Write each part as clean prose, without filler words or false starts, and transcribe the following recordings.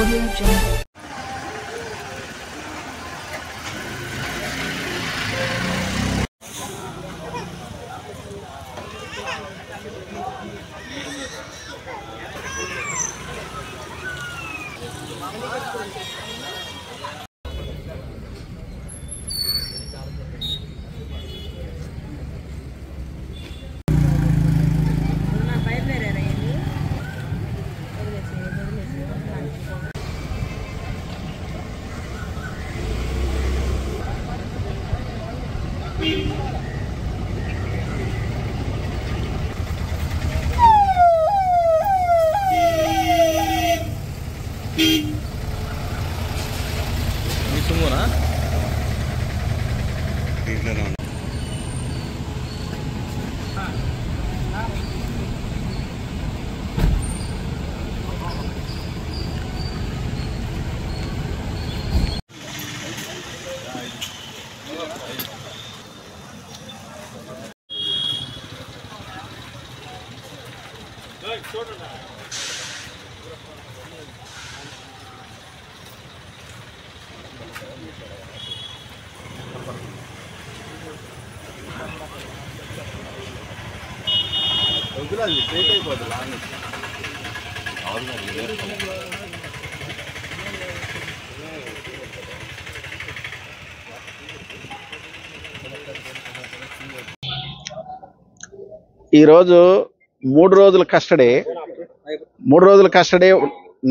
Audio Jungle. ఈ రోజు 3 రోజుల కస్టడీ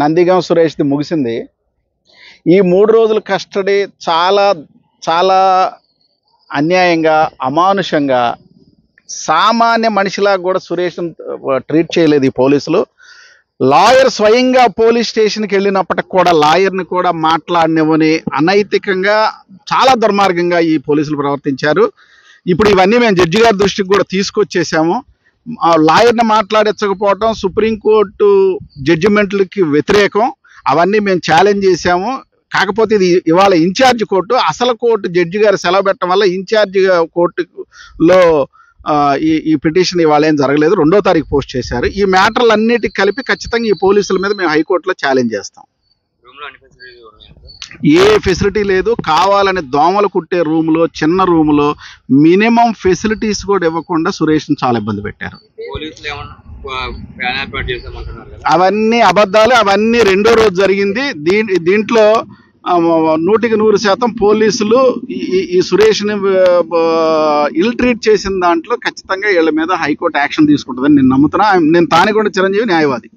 నందిగం సురేష్ ది ముగిసింది. ఈ 3 రోజుల కస్టడీ చాలా చాలా అన్యాయంగా, అమానుషంగా, సామాన్య మనిషిలా కూడా సురేష్ ట్రీట్ చేయలేదు ఈ పోలీసులు. లాయర్ స్వయంగా పోలీస్ స్టేషన్కి వెళ్ళినప్పటికి కూడా లాయర్ని కూడా మాట్లాడనివ్వని అనైతికంగా, చాలా దుర్మార్గంగా ఈ పోలీసులు ప్రవర్తించారు. ఇప్పుడు ఇవన్నీ మేము జడ్జి గారి దృష్టికి కూడా తీసుకొచ్చేసాము. లాయర్ని మాట్లాడించకపోవటం సుప్రీంకోర్టు జడ్జిమెంట్లకి వ్యతిరేకం. అవన్నీ మేము ఛాలెంజ్ చేశాము. కాకపోతే ఇది ఇవాళ ఇన్ఛార్జ్ కోర్టు, అసలు కోర్టు జడ్జి గారు సెలవు పెట్టడం వల్ల ఇన్ఛార్జ్ కోర్టులో ఈ పిటిషన్ ఇవాళ ఏం జరగలేదు. 2వ తారీఖు పోస్ట్ చేశారు. ఈ మ్యాటర్లన్నిటికి కలిపి ఖచ్చితంగా ఈ పోలీసుల మీద మేము హైకోర్టులో ఛాలెంజ్ చేస్తాం. ఏ ఫెసిలిటీ లేదు. కావాలని దోమలు కుట్టే రూమ్లో, చిన్న రూమ్లో మినిమం ఫెసిలిటీస్ కూడా ఇవ్వకుండా సురేష్ని చాలా ఇబ్బంది పెట్టారు. అవన్నీ అబద్ధాలు. అవన్నీ 2వ రోజు జరిగింది. దీంట్లో 100% పోలీసులు ఈ సురేష్ని ఇల్ ట్రీట్ చేసిన దాంట్లో ఖచ్చితంగా వీళ్ళ మీద హైకోర్టు యాక్షన్ తీసుకుంటుందని నేను నమ్ముతున్నా. నేను తానికొండ చిరంజీవి, న్యాయవాది.